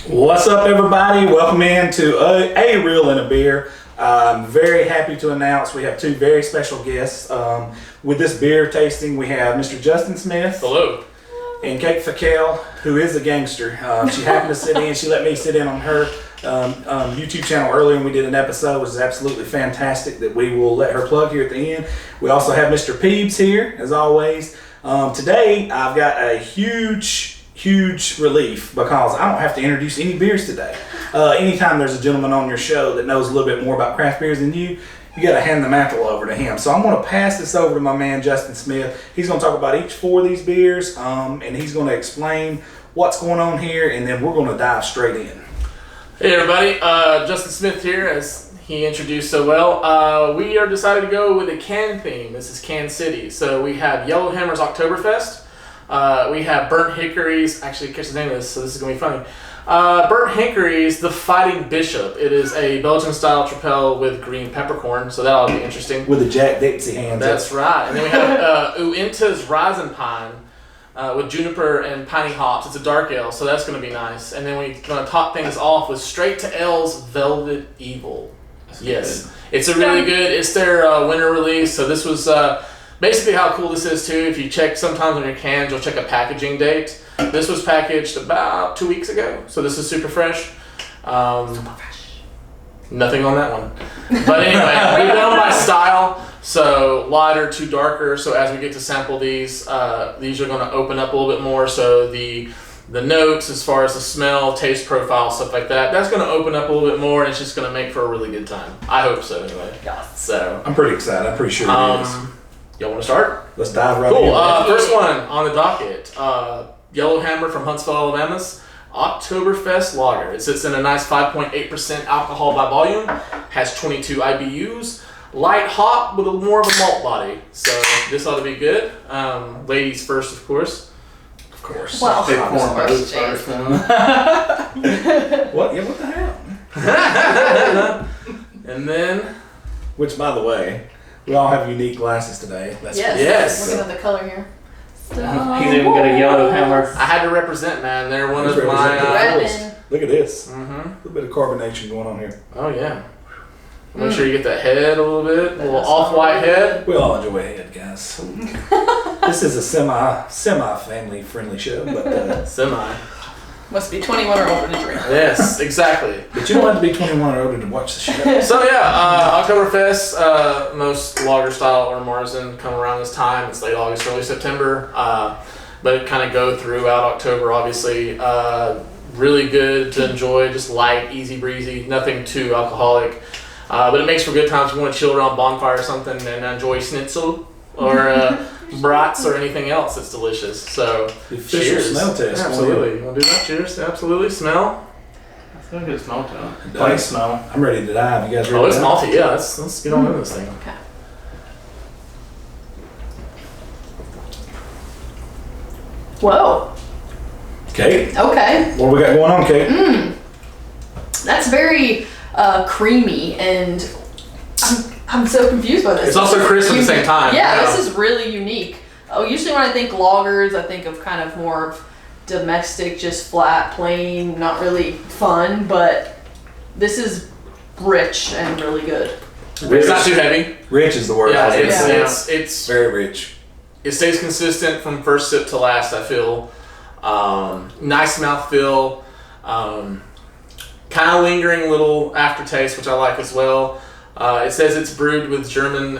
What's up, everybody? Welcome in to a Reel and a Beer. I'm very happy to announce we have two very special guests. With this beer tasting, we have Mr. Justin Smith. Hello. And Kate Fackel, who is a gangster. She happened to sit in. She let me sit in on her YouTube channel earlier, and we did an episode, which is absolutely fantastic, that we will let her plug here at the end. We also have Mr. Peebs here, as always. Today, I've got a huge relief because I don't have to introduce any beers today. Anytime there's a gentleman on your show that knows a little bit more about craft beers than you got to hand the mantle over to him. So I'm going to pass this over to my man, Justin Smith. He's going to talk about each four of these beers, and he's going to explain what's going on here, and then we're going to dive straight in. Hey everybody, Justin Smith here, as he introduced so well. We are decided to go with a can theme. This is Can City. So we have Yellowhammer's Oktoberfest. We have Burnt Hickory's, actually catch the name of this, so this is going to be funny. Burnt Hickory's The Fighting Bishop. It is a Belgian-style tripel with green peppercorn, so that'll be interesting. With the Jack Dixie hands. That's right. And then we have Uinta's Rising Pine with juniper and piney hops. It's a dark ale, so that's going to be nice. And then we're going to top things off with Straight to L's Velvet Evil. Yes. It's a really good, it's their winter release, so this was... basically how cool this is too, if you check sometimes on your cans, you'll check a packaging date. This was packaged about 2 weeks ago, so this is super fresh. Nothing on that one. But anyway, we go by style, so lighter to darker, so as we get to sample these are going to open up a little bit more, so the notes as far as the smell, taste profile, stuff like that, that's going to open up a little bit more, and it's just going to make for a really good time. I hope so anyway. So I'm pretty excited. I'm pretty sure it is. Y'all want to start? Let's dive right in. Cool. First one on the docket. Yellowhammer from Huntsville, Alabama's Oktoberfest Lager. It sits in a nice 5.8% alcohol by volume. Has 22 IBUs. Light hop with more of a malt body. So this ought to be good. Ladies first, of course. Of course. Well, first. What? Yeah, what the hell? And then... Which, by the way... We all have unique glasses today. Yes. Yes. Looking at the color here. He's even got a Yellowhammer. I had to represent, man. They're one of my... Look at this. Mm-hmm. A little bit of carbonation going on here. Oh, yeah. Make sure you get that head a little bit. A little off-white head. We all enjoy a head, guys. This is a semi-family friendly show, but... Semi. Must be 21 or older to drink. Yes, exactly. But you don't have to be 21 or older to watch the show. So yeah, Oktoberfest, most lager style or Marzen come around this time. It's late August, early September, but it kind of go throughout October. Obviously, really good to enjoy, just light, easy breezy, nothing too alcoholic. But it makes for good times if you want to chill around a bonfire or something and enjoy schnitzel or brats or anything else that's delicious. So the official cheers. smell test. Absolutely. You want to do that? Cheers. Absolutely. Smell. It's got a good smell to it. Plain smell. I'm ready to dive. You guys ready? Oh, it's malty. Yeah, let's get on into this thing. Okay. Whoa. Kate? Okay. What we got going on, Kate? That's very creamy, and I'm so confused by this. It's also crisp at the same time. Yeah, this is really unique. Usually when I think lagers, I think of kind of more of domestic, just flat, plain, not really fun, but this is rich and really good. It's not too heavy. Rich is the word. Yeah, it's very rich. It stays consistent from first sip to last, I feel. Nice mouthfeel. Kind of lingering little aftertaste, which I like as well. It says it's brewed with German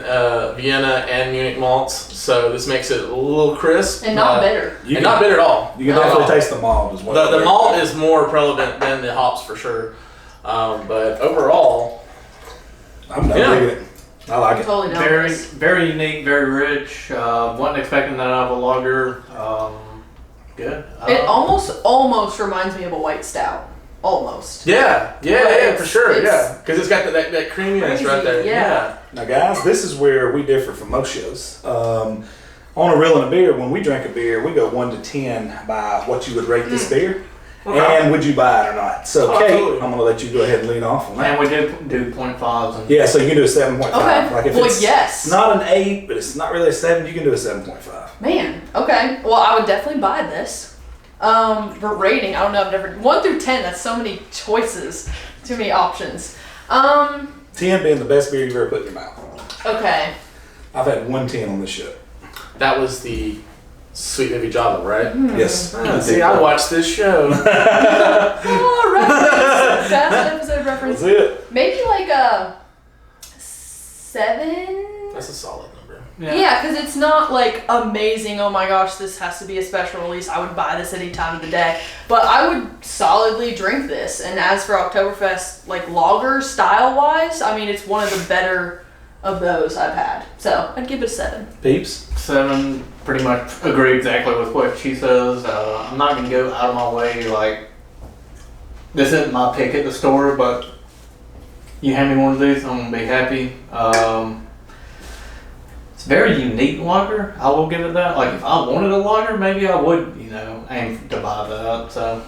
Vienna and Munich malts, so this makes it a little crisp. And not bitter. Not bitter at all. You can definitely taste the malt as well. The malt is more prevalent than the hops for sure. But overall... I'm digging it. I like it. Totally down Very, with this. very unique, very rich. Wasn't expecting that out of a lager. Good. It almost reminds me of a white stout. Almost. Yeah, for sure, it's because it's got that creaminess right there. Yeah. Now, guys, this is where we differ from most shows. On a Reel and a Beer, when we drink a beer, we go 1 to 10 by what you would rate this beer. Okay. And would you buy it or not? So, Kate, absolutely. I'm going to let you go ahead and lead off on that. And we did do 0.5s. And Yeah, so you can do a 7.5. Okay. Like if Well, it's yes. not an 8, but it's not really a 7, you can do a 7.5. Man. Okay. Well, I would definitely buy this. For rating, I don't know. I've never 1 through 10. That's so many choices, too many options. 10 being the best beer you've ever put in your mouth. Okay. I've had 110 on this show. That was the Sweet Baby Java, right? Yes. See, I watched this show. Oh, reference. Past episode reference. That's it. Maybe like a 7. That's a solid number. Yeah, because it's not like amazing. Oh my gosh, this has to be a special release. I would buy this any time of the day. But I would solidly drink this. And as for Oktoberfest, like lager style wise, I mean, it's one of the better of those I've had. So I'd give it a 7. Peeps? 7, pretty much agree exactly with what she says. I'm not gonna go out of my way, like, this isn't my pick at the store, but you hand me one of these, I'm gonna be happy. It's very unique lager, I will give it that. Like, if I wanted a lager, maybe I would, aim to buy that. So,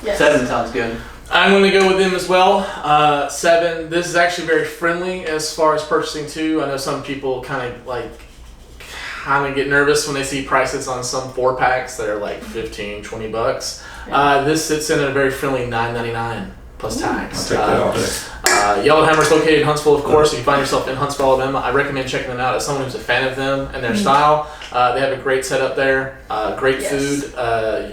Yes. 7 sounds good. I'm going to go with them as well. 7. This is actually very friendly as far as purchasing too. I know some people kind of get nervous when they see prices on some 4-packs that are like $15-$20. Yeah. This sits in at a very friendly $9.99 plus tax. I'll take that all day. Yellowhammer is located in Huntsville, of course. If you find yourself in Huntsville, Alabama, I recommend checking them out as someone who's a fan of them and their style. They have a great setup there, great food.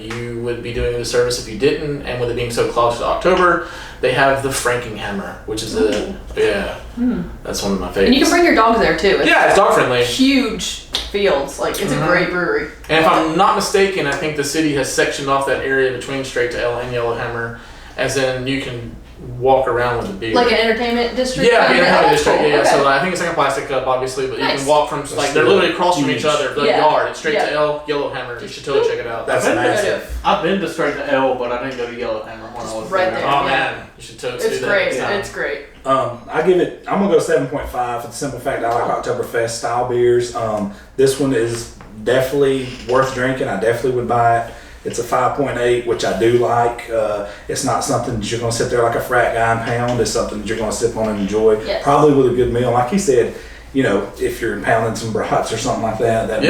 You would be doing a disservice if you didn't. And with it being so close to October, they have the Hammer, which is that's one of my favorites. And you can bring your dogs there too. It's dog friendly. Huge fields. Like, it's a great brewery. And if I'm not mistaken, I think the city has sectioned off that area between Straight to L and Yellowhammer, as in you can walk around with the beer. Like an entertainment district? Yeah, kind of? entertainment district. Cool. Yeah. Okay. So I think it's like a plastic cup, obviously, but you Nice. can walk from they're literally across from each other. The Yeah. yard. It's Straight Yeah. to L, Yellowhammer. You should totally check it out. That's I've been to- massive. I've been to Straight to L, but I didn't go to Yellowhammer when I was right there. there. Oh Yeah. man, you should totally do It's that great. next time. It's great. I'm gonna go 7.5 for the simple fact that I like Oktoberfest style beers. This one is definitely worth drinking. I definitely would buy it. It's a 5.8, which I do like. It's not something that you're gonna sit there like a frat guy and pound. It's something that you're gonna sip on and enjoy. Yes. Probably with a good meal, like he said. If you're pounding some brats or something like that, that'd be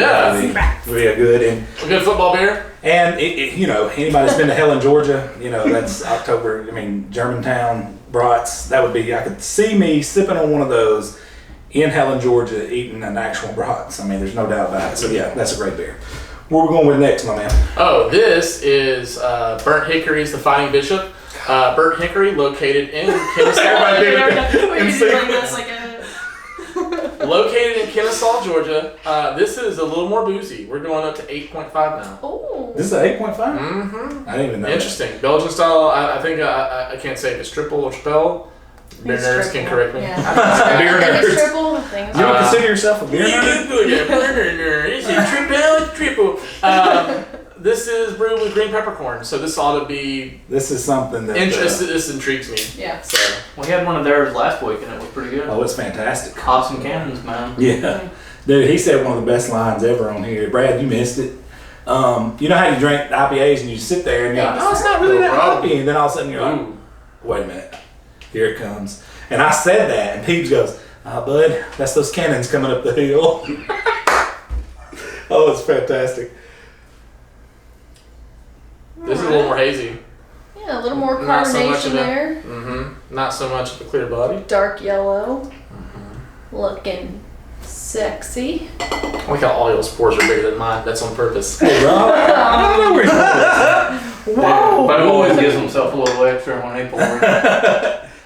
a good. And A good football beer. And anybody that's been to Helen, Georgia, that's October. Germantown brats. That would be. I could see me sipping on one of those in Helen, Georgia, eating an actual brats. There's no doubt about it. So yeah, that's a great beer. Where we going with next, my man? Oh, this is Burnt Hickory's The Fighting Bishop. Burnt Hickory, located in Kennesaw. Located in Kennesaw, Georgia. This is a little more boozy. We're going up to 8.5 now. Oh. This is an 8.5? Mm-hmm. I didn't even know. Interesting. Belgian style. I think I can't say if it's triple or triple. Beer nerds can correct me. Yeah. Beer I think nerds. it's triple. I think it's You don't Uh, consider yourself a beer nerd? Yeah, beer nerd. Is it triple? This is brewed with green peppercorn, so this ought to be This is something that. This intrigues me. Yeah. So We had one of theirs last week, and it was pretty good. Oh, it's fantastic. Cops and cannons, man. Yeah. Dude, he said one of the best lines ever on here. Brad, you missed it. You know how you drink IPAs and you sit there and you're like, oh, it's not really that hoppy. And then all of a sudden you're like, Ooh. wait a minute. Here it comes. And I said that, and Peeps goes, bud, that's those cannons coming up the hill. Oh, it's fantastic. This is a little more hazy. Yeah, a little more Not so much carbonation of a- there. Mm-hmm. Not so much of a clear body. Dark yellow. Looking sexy. I like how all your spores are bigger than mine. That's on purpose. Hey, bro. I don't know where you're going. Whoa! But he always gives himself a little extra when he pours.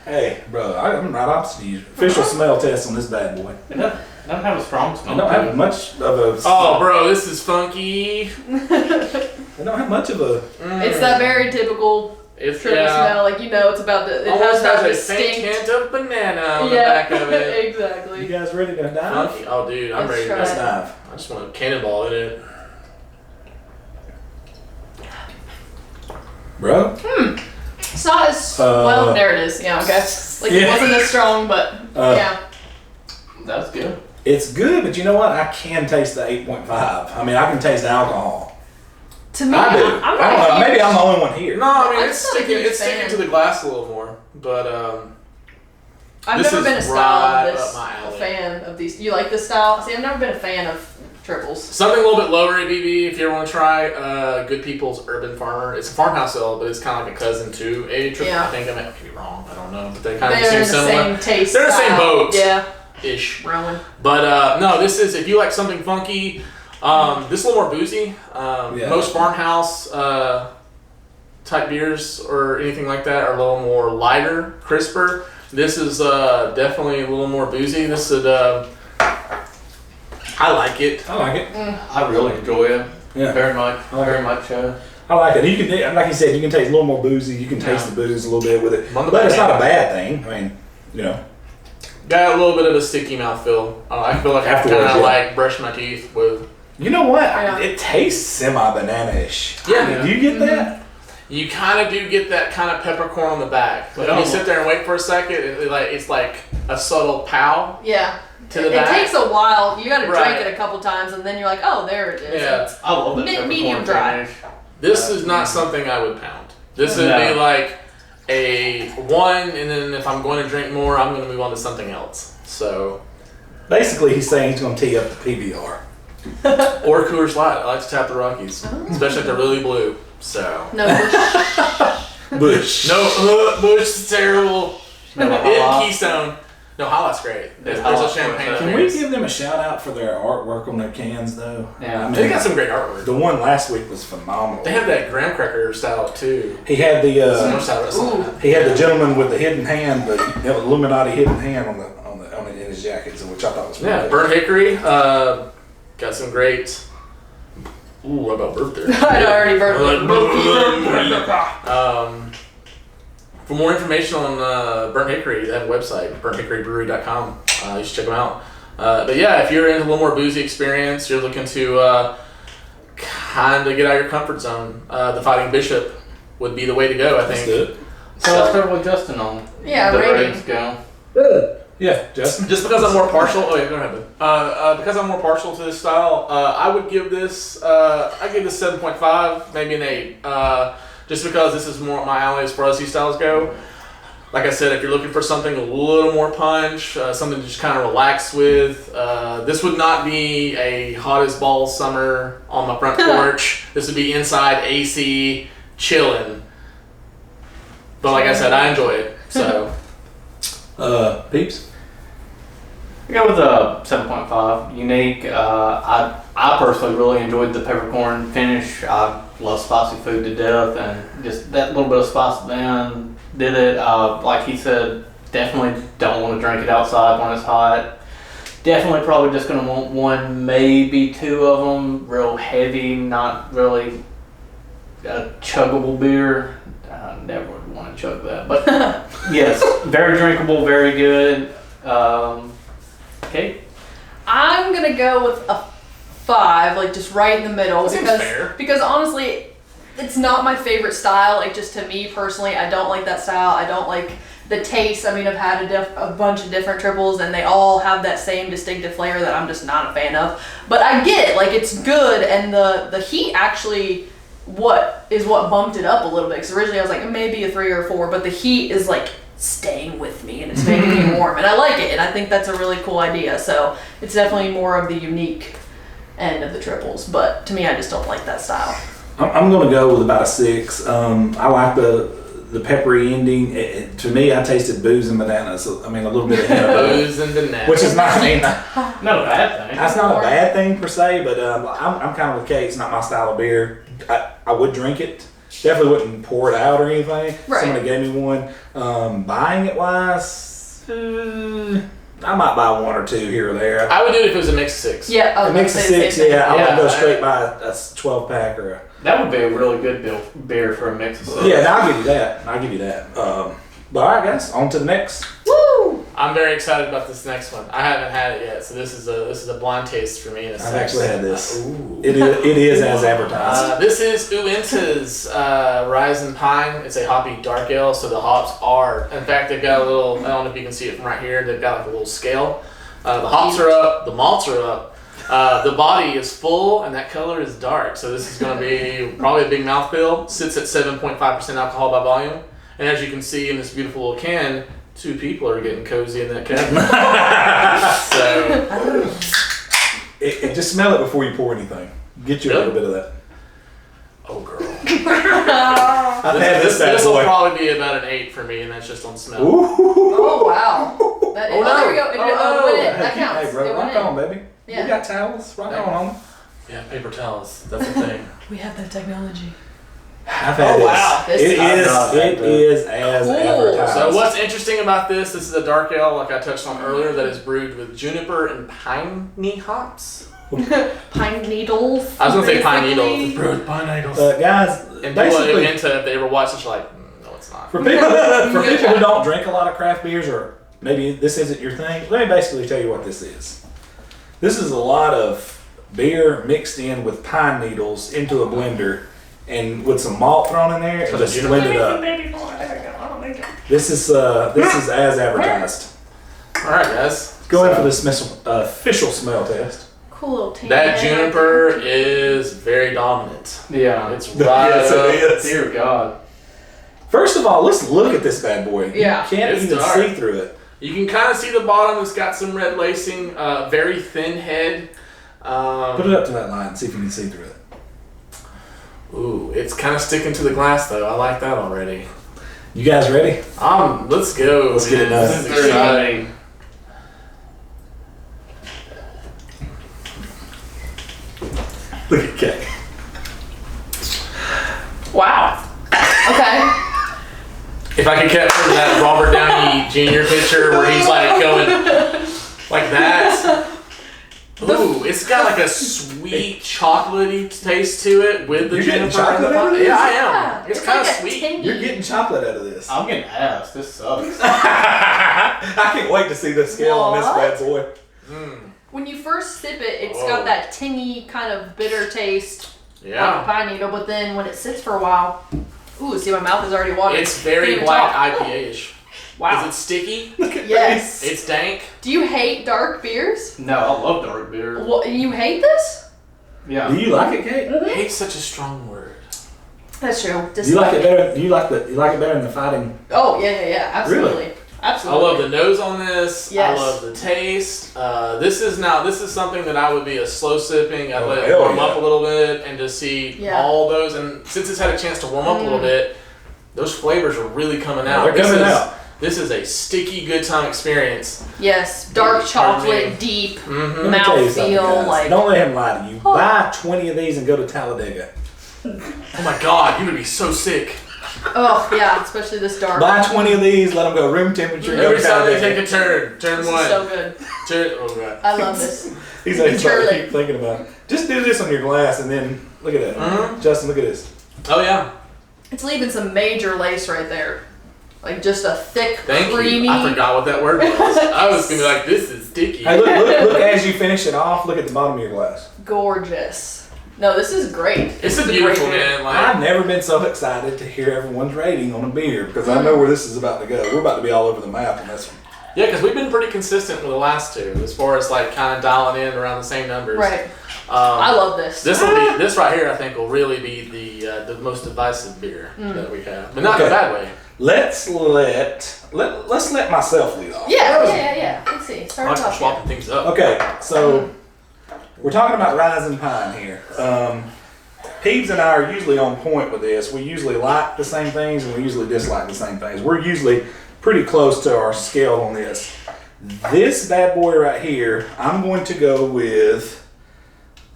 Hey, bro, I'm right opposite of you. Official smell test on this bad boy. It doesn't have a strong I smell. don't to have it. much of a. Oh, bro, this is funky. I don't have much of a. It's that very typical It's triple smell. Like, it's about the. It almost has that has a faint distinct. hint of banana on the back of it. You Exactly. guys ready to dive? Funky. Oh, dude, I'm Let's ready. try Let's it. dive. I just want a cannonball in it. Bro? It's not as well. There it is. Yeah. Okay. Like, it Yeah. wasn't as strong, but yeah. That's good. It's good, but you know what? I can taste the 8.5. I can taste the alcohol. To me, I do. I'm I not don't know. a huge- Maybe I'm the only one here. No, I mean I'm it's just not a sticking. huge It's sticking fan. to the glass a little more, but I've this never is been a style right of this up my alley. fan of these. You like this style? See, I've never been a fan of triples. Something a little bit lower ABV if you ever want to try. Good People's Urban Farmer. It's a farmhouse ale, but it's kind of like a cousin to a triple. Yeah. I think I might be wrong. I don't know, but they kind of They're seem in the similar. same taste. They're in the same style. boat. Yeah. Ish. Rowan. But no, this is if you like something funky. This is a little more boozy. Most farmhouse type beers or anything like that are a little more lighter, crisper. This is definitely a little more boozy. This is I like it. I like it. I really enjoy it. Yeah. Very much. like Very it. much. I like it. You can, like you said, you can taste a little more boozy. You can taste the booze a little bit with it, On the but it's back not a end. bad thing. I mean, you know. Got a little bit of a sticky mouthfeel. I feel like I Afterwards, kind of yeah. like brush my teeth with. You know what? Yeah. It tastes semi-banana-ish. Yeah. Do you get that? You kind of do get that kind of peppercorn on the back. But when you sit there and wait for a second, it's like a subtle pow Yeah. to the It back. takes a while. You got to Right. drink it a couple times, and then you're like, oh, there it is. Yeah. It's I love that Medium peppercorn dry. finish. This is not something I would pound. This would No. be like a 1, and then if I'm going to drink more, I'm going to move on to something else. So, Basically, he's saying he's going to tee up the PBR. or Coors Light. I like to tap the Rockies, especially if they're really blue. So, no. Bush. no, Bush is terrible. No, Keystone. No, Highlight's great. There's a Highlight's champagne. great. Can we give them a shout out for their artwork on their cans, though? Yeah. I They mean, got some great artwork. the one last week was phenomenal. They have that graham cracker style too. He had the gentleman with the hidden hand, the Illuminati hidden hand on it in his jacket, so which I thought was really Yeah, good. burnt hickory. Got some great. Ooh, what about burnt there? I'd already burnt For more information on Burnt Hickory, they have a website, burnthickorybrewery.com. You should check them out. But yeah, if you're in a little more boozy experience, you're looking to kind of get out of your comfort zone, the Fighting Bishop would be the way to go, I That's think. good. So let's start with Justin on Yeah, the rating. ratings go. Yeah, Justin. Just because I'm more partial, go ahead, Ben. Because I'm more partial to this style, I would give this, I give this 7.5, maybe an 8. Just because this is more up my alley as far as these styles go. Like I said, if you're looking for something a little more punch, something to just kind of relax with, this would not be a hot as balls summer on my front porch. This would be inside AC, chilling. But like I said, I enjoy it. So Peeps. I go with a 7.5. Unique. I personally really enjoyed the peppercorn finish. I love spicy food to death, and just that little bit of spice then did it. Like he said, definitely don't want to drink it outside when it's hot. Definitely probably just going to want 1, maybe 2 of them. Real heavy, not really a chuggable beer. I never would want to chug that. But yes, very drinkable, very good. Okay. I'm gonna go with a 5, like just right in the middle, That seems because fair. because honestly, it's not my favorite style. Like just to me personally, I don't like that style. I don't like the taste. I mean, I've had a bunch of different triples, and they all have that same distinctive flavor that I'm just not a fan of. But I get it. Like it's good, and the heat actually what bumped it up a little bit. Because originally I was like maybe a 3 or 4, but the heat is like staying with me and it's making me warm, and I like it, and I think that's a really cool idea. So it's definitely more of the unique end of the triples, but to me I just don't like that style. I'm going to go with about a 6. I like the peppery ending. To me, I tasted booze and banana. So I mean, a little bit of hint of both, booze and banana. which is not. I mean, Not a bad thing. that's not a bad thing per se, but I'm kind of with Kate. It's not my style of beer. I would drink it. Definitely wouldn't pour it out or anything. Right. Somebody gave me one. Buying it wise, I might buy 1 or 2 here or there. I would do it if it was a mixed 6. Yeah, I A was mix of gonna say the 6, same thing. yeah. I Yeah, wouldn't go I- straight by a 12 pack or a. That would be a really good beer for a mix of Yeah, now I'll give you that. But all right, guys, on to the next. Woo! I'm very excited about this next one. I haven't had it yet, so this is a blind taste for me. In a I've sense. actually had this. Ooh. It is as advertised. This is Uinta's Rising Pine. It's a hoppy dark ale, so the hops are. In fact, they've got a little. I don't know if you can see it from right here. They've got like a little scale. The hops are up. The malts are up. The body is full, and that color is dark. So this is going to be probably a big mouthfeel. Sits at 7.5% alcohol by volume, and as you can see in this beautiful little can, 2 people are getting cozy in that can. So just smell it before you pour anything. Get you a little bit of that. Oh, girl. I've had this bad This will boy. probably be about an 8 for me, and that's just on smell. Ooh. Oh wow. That is, Oh, no. there we go. It went in. That Hey, counts. hey, bro, It went rock on, in. baby. Yeah. We got towels. Rock on. Yeah, paper towels. That's the thing. We have that technology. I've had this. wow. It is as Cool. advertised. So what's interesting about this is a dark ale, like I touched on earlier, that is brewed with juniper and piney hops. Pine needles. I was going to say pine basically. needles. It's brewed with pine needles. Guys, And people at basically, Uinta, if they ever watch this, are like, no, it's not. for people who don't drink a lot of craft beers, or maybe this isn't your thing, let me basically tell you what this is. This is a lot of beer mixed in with pine needles into a blender, and with some malt thrown in there, and just blend it up. This is as advertised. All right, guys. Go in for the official smell test. Cool little tan. That juniper is very dominant. Yeah. It's right Yes, up. it is. Dear God. First of all, let's look at this bad boy. Yeah. You can't It's even dark. see through it. You can kind of see the bottom. It's got some red lacing. Very thin head. Put it up to that line and see if you can see through it. Ooh, it's kind of sticking to the glass though. I like that already. You guys ready? Let's go. Let's get it man. done. This is Very exciting. Look at Kay. Wow. Okay. If I could capture that Robert Downey Jr. picture where he's like going like that. Ooh, it's got like a sweet chocolatey taste to it with the You're getting juniper. and the chocolate out of pine- this? Yeah, I Yeah, am. It's kind of like a sweet. tinny- You're getting chocolate out of this. I'm getting ass. This sucks. I can't wait to see the scale on this What? bad boy. When you first sip it, it's Whoa. got that tinny kind of bitter taste, like a Yeah. pine needle. But then when it sits for a while, ooh, see, my mouth is already watering. It's very Can't even black talk. IPA-ish. Wow. Is it sticky? Yes. It's dank. Do you hate dark beers? No, I love dark beer. What, you hate this? Yeah. Do you like it, Kate? Hate's such a strong word. That's true. Do you like it better? Do you like it better than the fighting? Oh yeah, absolutely, Really? I absolutely. love the nose on this. Yes. I love the taste. This is something that I would be a slow sipping. I'd Oh, let it hell warm yeah. up a little bit and just see Yeah. all those. And since it's had a chance to warm up a little bit, those flavors are really coming out. They're coming out. This is a sticky good time experience. Yes, dark Pardon chocolate, me. deep Mm-hmm. Let me tell you something, mouthfeel. guys. Like Don't let him lie to you. Oh. Buy 20 of these and go to Talladega. Oh my God, you would be so sick. oh yeah, especially this dark. Buy 20 of these, let them go room temperature. Go Every to time they Talladega. take a turn, turn This one, is so good. turn. Oh God. I love this. He's like, Surely. keep thinking about it. Just do this on your glass and then look at that. Mhm. Justin, look at this. Oh yeah. It's leaving some major lace right there. Like just a thick, Thank creamy. you. I forgot what that word was. I was gonna be like, this is sticky. Hey, look as you finish it off, look at the bottom of your glass. Gorgeous. No, this is great. It's This a is beautiful great beer. man. Like I've never been so excited to hear everyone's rating on a beer because I know where this is about to go. We're about to be all over the map on this one. yeah, because we've been pretty consistent with the last two as far as like kind of dialing in around the same numbers. Right. I love this. This right here. I think will really be the most divisive beer that we have, but not in a Okay. bad way. Let's let myself lead off. Yeah. Let's see. I Start like us for off. swapping things up. Okay, so we're talking about Rising Pine here. Peebs and I are usually on point with this. We usually like the same things and we usually dislike the same things. We're usually pretty close to our scale on this. This bad boy right here, I'm going to go with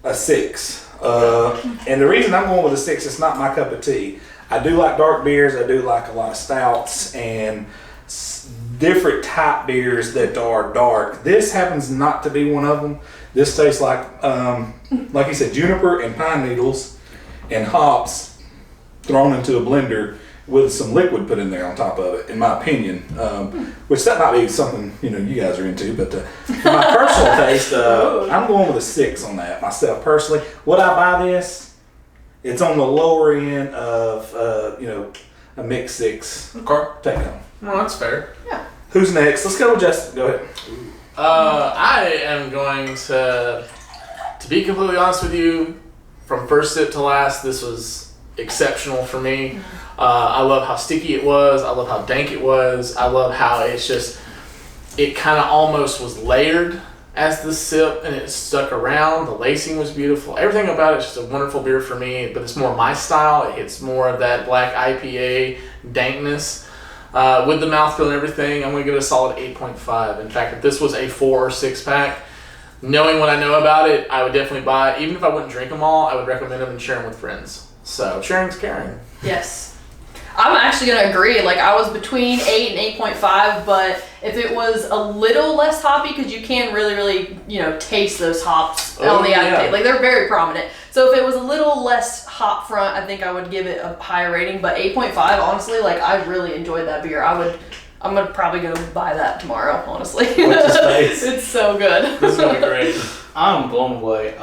a 6. And the reason I'm going with a 6, it's not my cup of tea. I do like dark beers. I do like a lot of stouts and different type beers that are dark. This happens not to be one of them. This tastes like you said, juniper and pine needles and hops thrown into a blender with some liquid put in there on top of it, in my opinion. Which that might be something you guys are into, but for my personal taste, I'm going with a 6 on that myself personally. Would I buy this? It's on the lower end of a mixed 6. Okay. Take it home. Well, that's fair. Who's next? Let's go with Justin. Go ahead. I am going to be completely honest with you, from first sip to last, this was exceptional for me. I love how sticky it was. I love how dank it was. I love how it kind of almost was layered as the sip, and it stuck around. The lacing was beautiful. Everything about it's just a wonderful beer for me, but it's more my style. It hits more of that black IPA dankness. With the mouthfeel and everything, I'm going to give it a solid 8.5. In fact, if this was a 4 or 6 pack, knowing what I know about it, I would definitely buy it. Even if I wouldn't drink them all, I would recommend them and share them with friends. So, sharing's caring. Yes. I'm actually going to agree. Like, I was between 8 and 8.5, but if it was a little less hoppy, because you can really, taste those hops on the IPA. Like, they're very prominent. So if it was a little less hop front, I think I would give it a higher rating. But 8.5, honestly, like, I really enjoyed that beer. I'm probably going to buy that tomorrow, honestly. What's his face? It's so good. This is going to be great. I'm blown away. Of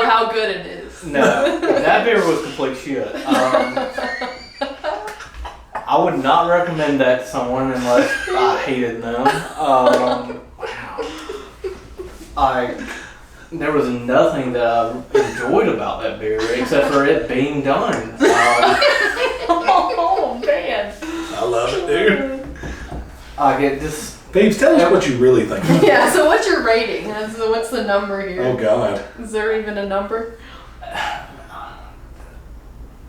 how good it is. No, that beer was complete shit. I would not recommend that to someone unless I hated them. There was nothing that I enjoyed about that beer except for it being done. Oh man! I love it, dude. I get this. Babes, tell us what you really think. Yeah. So what's your rating? So what's the number here? Oh God. Is there even a number?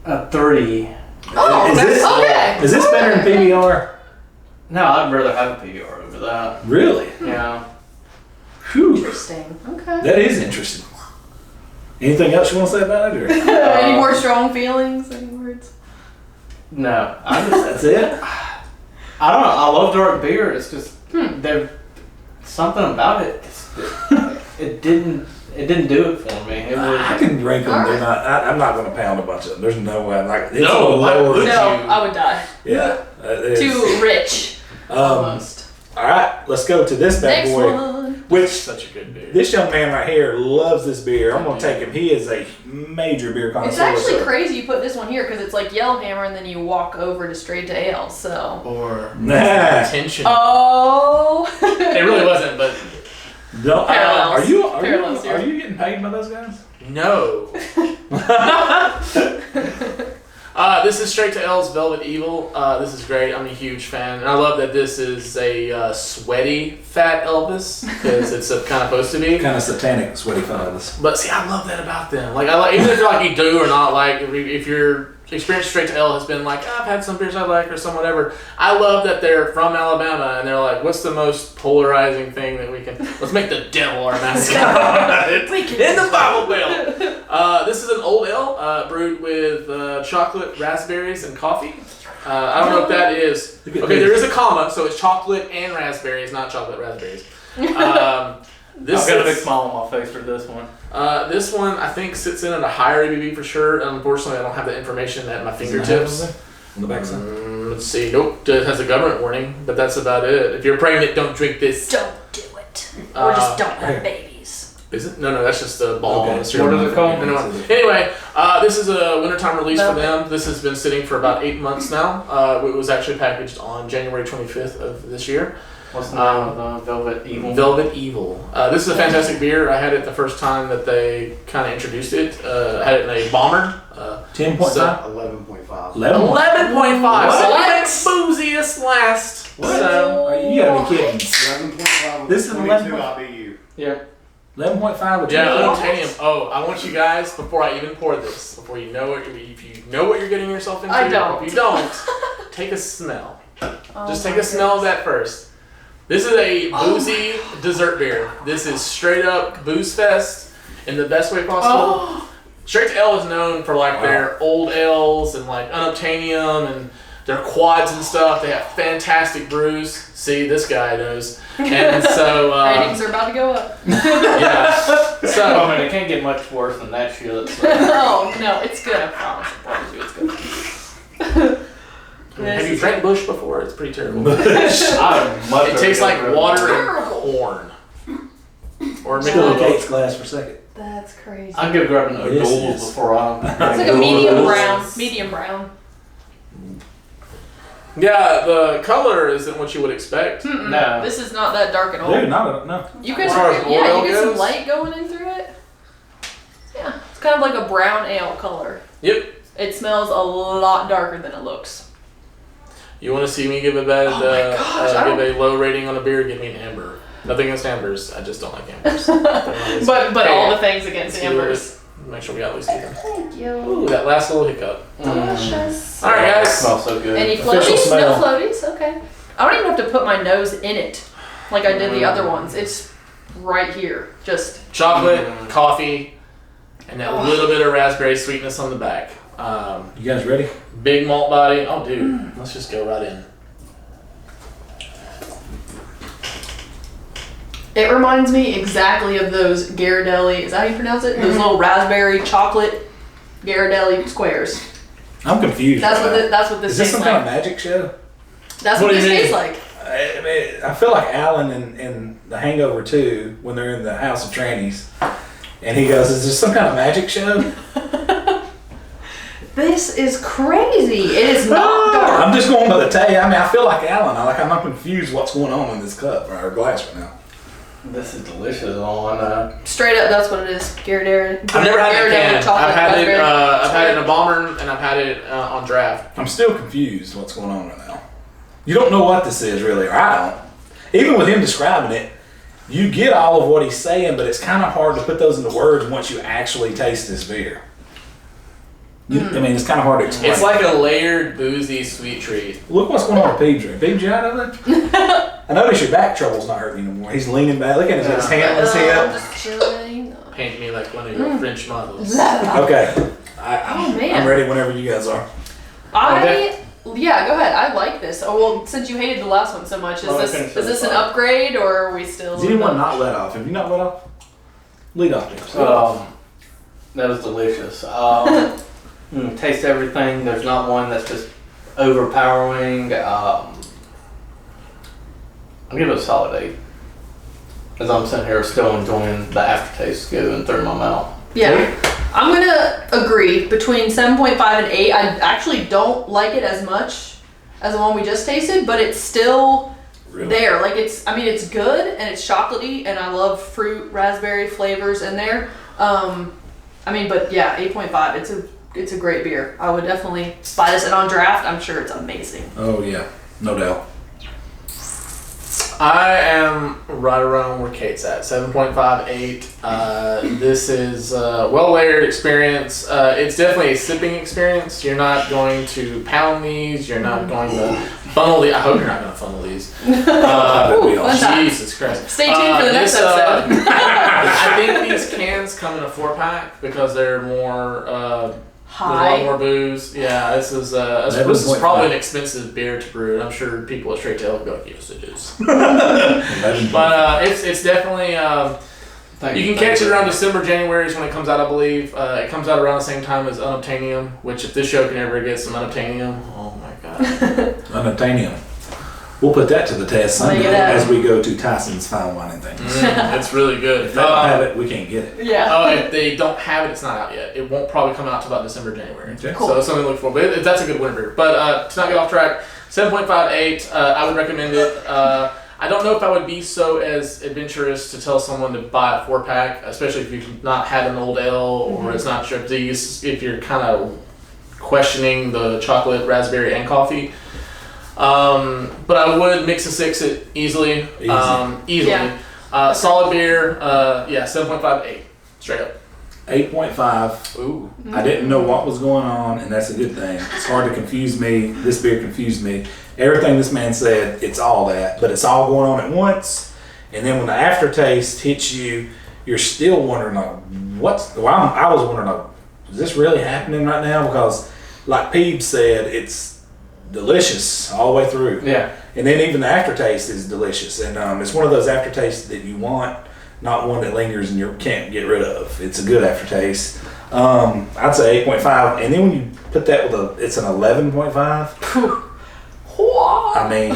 A 3. Oh, okay. Is this better than PBR? No, I'd rather have a PBR over that. Really? Yeah. Whew. Interesting. Okay. That is interesting. Anything else you want to say about it? Or? Any more strong feelings? Any words? No. That's it? I don't know. I love dark beer. It's just there's something about it. It didn't do it for me. It was, I can drink them. All right. They're not. I'm not going to pound a bunch of them. There's no way. I'm not. It's No, why lower. would No, I would die. Yeah. Too rich. Almost. All right. Let's go to this bad Next boy. one. Which Such a good beer. this young man right here loves this beer. I'm going to take him. He is a major beer connoisseur. It's actually crazy you put this one here because it's like Yellowhammer and then you walk over to straight to ale. So. Or Nah. tension. Oh. It really wasn't, but No, Parallels. are you getting paid by those guys? no. This is Straight to L's Velvet Evil. This is great. I'm a huge fan. And I love that this is a sweaty Fat Elvis, because it's kind of supposed to be. Kind of satanic, sweaty fellas. But see, I love that about them. Like, even if you do or not, like, if your experience Straight to L has been like, I've had some beers I like or some whatever. I love that they're from Alabama and they're like, what's the most polarizing thing that we can? Let's make the devil our mascot. In the Bible Belt. This is an old ale brewed with chocolate, raspberries, and coffee. I don't know what that is. Okay, there is a comma, so it's chocolate and raspberries, not chocolate raspberries. I've got a big smile on my face for this one. This one I think sits in at a higher ABV for sure. Unfortunately, I don't have the information at my fingertips. On the backside. Let's see. Nope, it has a government warning, but that's about it. If you're pregnant, don't drink this. Don't do it. Or just don't have babies. Is it? No, that's just a ball. Okay. What is it called? Anyway, this is a wintertime release for them. This has been sitting for about 8 months now. It was actually packaged on January 25th of this year. What's the name of Velvet Evil? Velvet Evil. This is a fantastic beer. I had it the first time that they kind of introduced it. I had it in a bomber. 10.5? 11.5. 11.5. So What? let booziest last. What? So, You gotta be kidding. 11.5. This is 22 11. IBU. Yeah. 11.5 with yeah, 2. unobtainium. Oh, I want you guys, before I even pour this, before you know what if you know what you're getting yourself into, I don't. if you don't, take a smell. Oh Just my take a smell of goodness. that first. This is a boozy dessert beer. This is straight up booze fest in the best way possible. Oh. Straight to Ale is known for like their old ales and like unobtainium and their quads and stuff. They have fantastic brews. See, this guy knows. And so Ratings are about to go up. yeah. So I mean, it can't get much worse than that shit. So. Oh no, it's good. I promise you, it's good. have you drank Bush before? It's pretty terrible. It It tastes like water Terrible. and corn. Or maybe Still a a little Kate's glass for a second. That's crazy. I'd go grab an This O'Doul's is- before I. It's like a medium brown. Medium brown. Yeah, the color isn't what you would expect. Mm-mm. No. This is not that dark at all. Dude, no. You get As far as some, oil you get some goes? light going in through it. Yeah, it's kind of like a brown ale color. Yep. It smells a lot darker than it looks. You want to see me give a bad, give a low rating on a beer? Give me an amber. Nothing against ambers. I just don't like ambers. but all the things against ambers. Make sure we got at least either. Thank you. Ooh, that last little hiccup. Delicious. All right, guys. Smells so good. Any Official floaties? smell. No floaties? Okay. I don't even have to put my nose in it like I did the other ones. It's right here. Just Chocolate, coffee, and that little bit of raspberry sweetness on the back. You guys ready? Big malt body. Oh, dude. Let's just go right in. it reminds me exactly of those Ghirardelli. Is that how you pronounce it? Those little raspberry chocolate Ghirardelli squares. I'm confused. That's what this Is this tastes some like. kind of magic show? That's What what do this you mean? tastes like. I mean, I feel like Alan in The Hangover 2 when they're in the House of Trannies, and he goes, "Is this some kind of magic show?" This is crazy. It is not dark. I'm just going by the taste. I mean, I feel like Alan. I'm not confused what's going on in this cup or glass right now. This is delicious on Straight up, that's what it is. Ghirardelli. I've never had it in Ghirardelli can. chocolate I've had it. raspberry. I've had it in a bomber, and I've had it on draft. I'm still confused what's going on right now. You don't know what this is really, or I don't. Even with him describing it, you get all of what he's saying, but it's kind of hard to put those into words once you actually taste this beer. I mean, it's kind of hard to explain. It's like a layered, boozy, sweet treat. Look what's going on with Peeb's drink. Peeb's, you out of it? I notice your back trouble's not hurting anymore. He's leaning back. Look at his hand. His I'm head. just chilling. Paint me like one of your French models. Okay. Oh, man. I'm ready whenever you guys are. Yeah, go ahead. I like this. Oh well, since you hated the last one so much, is this an upgrade or are we still? Does anyone not let off? Have you not let off? Lead off, James. that was delicious. Taste everything. There's not one that's just overpowering. I'll give it a solid 8. As I'm sitting here still enjoying the aftertaste going through my mouth. Yeah, I'm gonna agree. Between 7.5 and 8, I actually don't like it as much as the one we just tasted, but it's still there. Like it's good and it's chocolatey, and I love fruit, raspberry flavors in there. But yeah, 8.5. It's a great beer. I would definitely buy this, and on draft, I'm sure it's amazing. Oh yeah, no doubt. I am right around where Kate's at, 7.5, 8. This is a well-layered experience. It's definitely a sipping experience. You're not going to pound these. You're not going to funnel these. I hope you're not going to funnel these. Fun time. Jesus Christ. Stay tuned for the next episode. I think these cans come in a 4-pack because they're more... There's a lot more booze. Yeah, this is probably an expensive beer to brew. I'm sure people at Straight Tail will go, yes, it is. But it's definitely you can catch it around December, January is when it comes out, I believe. It comes out around the same time as Unobtainium, which if this show can ever get some Unobtainium, oh my god. Unobtainium. We'll put that to the test Sunday as we go to Tyson's Fine Wine and Things. It's really good. If they don't have it, we can't get it. Yeah. If they don't have it, it's not out yet. It won't probably come out till about December, January. Okay. Cool. So it's something to look for. But that's a good winter beer. But to not get off track, 7.5, 8. I would recommend it. I don't know if I would be so as adventurous to tell someone to buy a 4-pack, especially if you've not had an old ale or it's not your if you're kind of questioning the chocolate, raspberry, and coffee. But I would mix a 6 it easily. Easily. Yeah. Solid beer. 7.5, 8. Straight up. 8.5. Ooh. I didn't know what was going on, and that's a good thing. It's hard to confuse me. This beer confused me. Everything this man said, it's all that, but it's all going on at once. And then when the aftertaste hits you, you're still wondering, I was wondering, is this really happening right now? Because, like Peebs said, it's delicious all the way through. Yeah. And then even the aftertaste is delicious. And it's one of those aftertastes that you want, not one that lingers and you can't get rid of. It's a good aftertaste. I'd say 8.5. And then when you put that with it's an 11.5. I mean,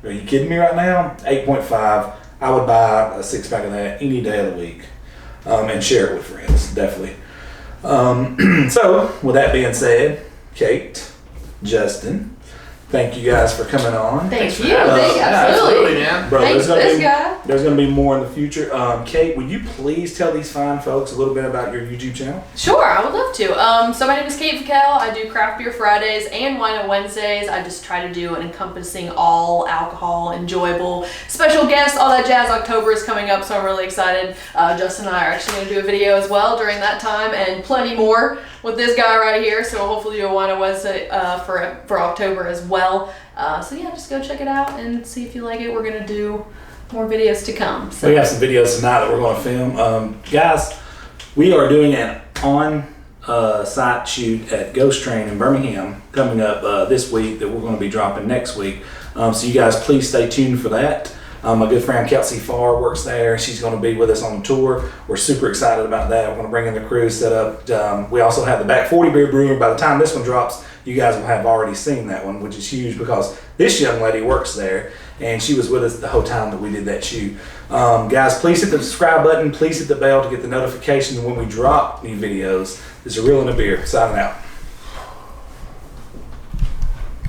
are you kidding me right now? 8.5. I would buy a 6-pack of that any day of the week and share it with friends, definitely. So, with that being said, Kate, Justin, thank you guys for coming on. Thank for you. having us. Thank, Yeah, absolutely. man. Bro, Thanks there's to gonna this be guy. there's gonna be more in the future. Kate, will you please tell these fine folks a little bit about your YouTube channel? Sure, I would love to. So my name is Kate Vakel. I do Craft Beer Fridays and Wine on Wednesdays. I just try to do an encompassing all alcohol, enjoyable, special guests, all that jazz. October is coming up, so I'm really excited. Justin and I are actually going to do a video as well during that time, and plenty more with this guy right here. So we'll hopefully do a Wine on Wednesday for October as well. So yeah, just go check it out and see if you like it. We're going to do more videos to come. So. We have some videos tonight that we're going to film. Guys, we are doing an on-site shoot at Ghost Train in Birmingham coming up this week that we're going to be dropping next week. So you guys please stay tuned for that. My good friend Kelsey Farr works there. She's going to be with us on the tour. We're super excited about that. We're going to bring in the crew set up. We also have the Back 40 Beer Brewing. By the time this one drops, you guys will have already seen that one, which is huge because this young lady works there and she was with us the whole time that we did that shoot. Guys, please hit the subscribe button. Please hit the bell to get the notifications when we drop new videos. This is a Real and a Beer signing out.